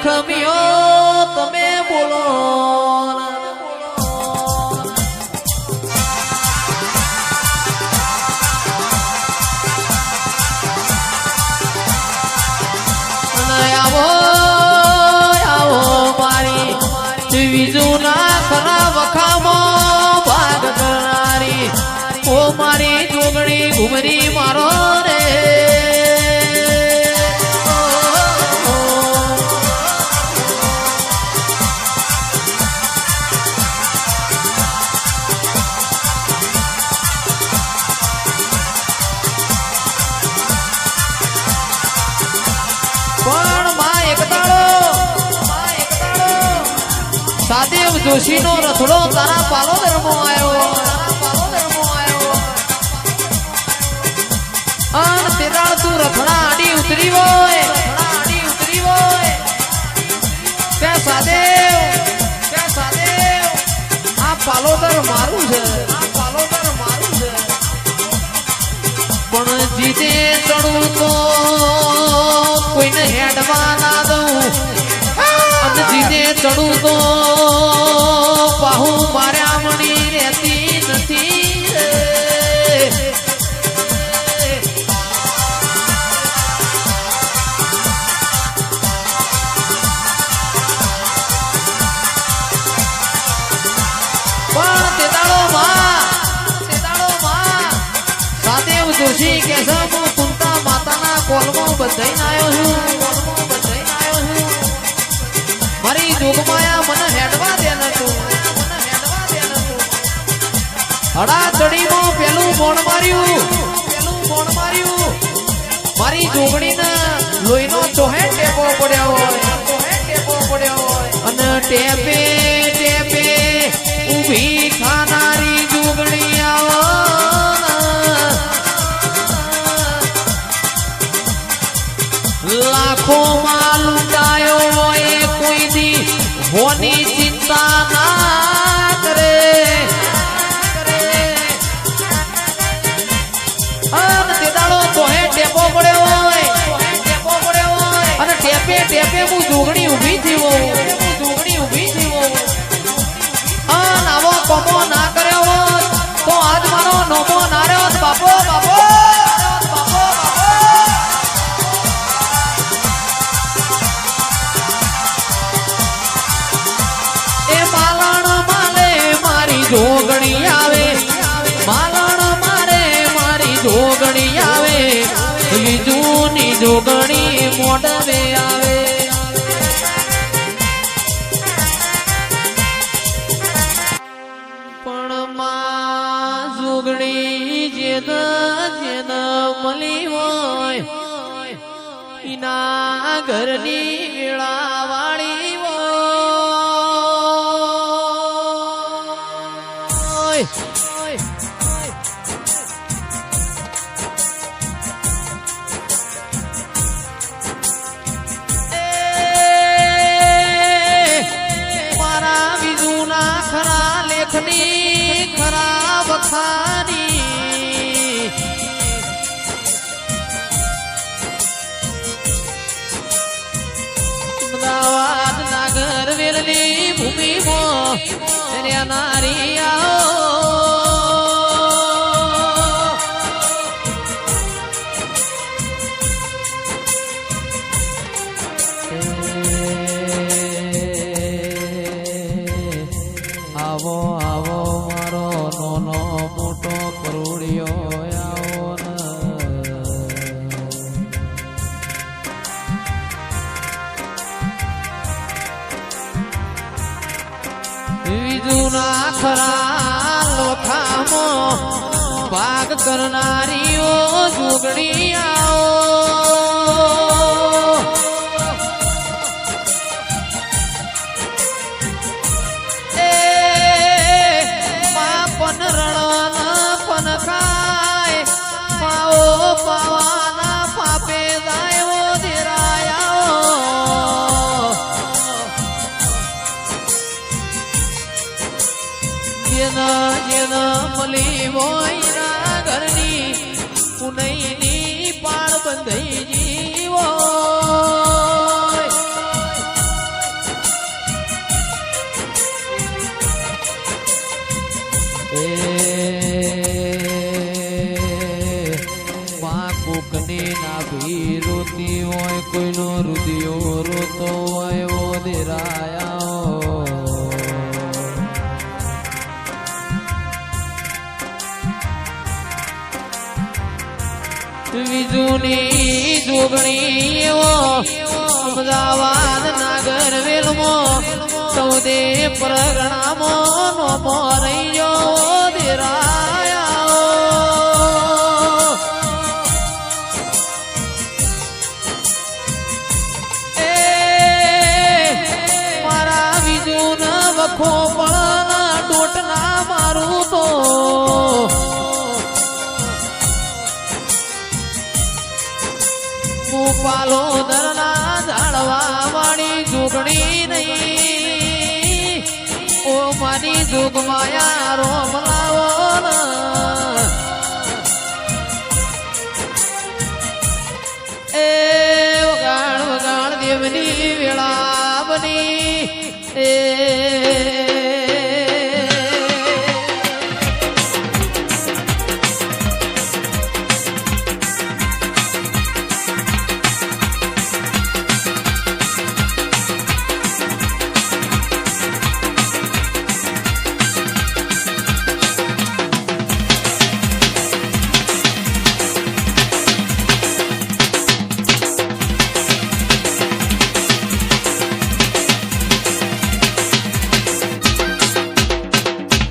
લખમિયો તમે બોલો આવો આવો મારી વિજુના ખરા વખામાં ભાગ કરનારી ઓ મારી જોગણી ઘુમરી મારો રે સાદેવ જોશી નો રથડો તારા પાલોદર માં આવ્યો અન તેરાળ તું રથડા આડી ઉતરી હોય કે સાદેવ આ પાલોદર મારું છે પણ જીતે ચડું તો કોઈને હેડવા ના દઉં જીને ચડું તો પાહુ માર્યા મણી રહેતી નથી પણ તે દાડો માં સાદેવ જોશી કે હું કુંતા માતાના કોલમાં બંધાઈને આવ્યો છું મારી જોગમાયા મને હેડવા દે નતું હડા ચડીમાં પેલું મોણ માર્યું મારી જોગણીને લોહીનો ચોહે ટેપો પડ્યો હોય અને ટેપે ઊભી ખાનારી જોગણી આવો લાખો માં લૂંટાયો હોય કોઈ દી હોની ચિંતા ના કરે અને તે દાડો તોહે ટેપો પડ્યો હોય અને ટેપે હું જોગણી ઊભી થયો અને આવો કોમો ના કર્યો હોત તો આજ મારો નોમો ના રહ્યો બાપો જોગણી આવે માલણ મારે મારી જોગણી આવે વિજુની જોગણી મોઢવે આવે પણ માં જોગણી જેન મળી હોય એના ઘરની વેળા વાળી મારા વિજુના ખરા લેખની ખરા વખાની અમદાવાદ નાગર વેલની ભૂમિમાં નારી આવો આવો મારો નોનો મોટો કરોડિયો આવો વિજુના ખરા લોખામાં ભાગ કરનારીઓ જોગણી આવો પાવાના પાપે દાયો ધીરાયા જેના મળી હોય ઘરની પુનઈની પાળ બંધાઈ જીવો કોઈની નાભી રોતી હોય કોઈનો રુદિયો રોતો હોય એવો દેરાયા વિજુની જોગણી એવો અમદાવાદ નાગર વેલમો ચૌદે પરગણામાં નોમો રહીયો દેરાયા એ મારા વિજુન વખો પણ ડોટ ના મારું તો પાલો દરના ઝાડવા વાળી જોગણી નહીં ઓ મારી જોગ માયા રોમ લાવો એ વગાડ વગાડ દેવની વેળા બની એ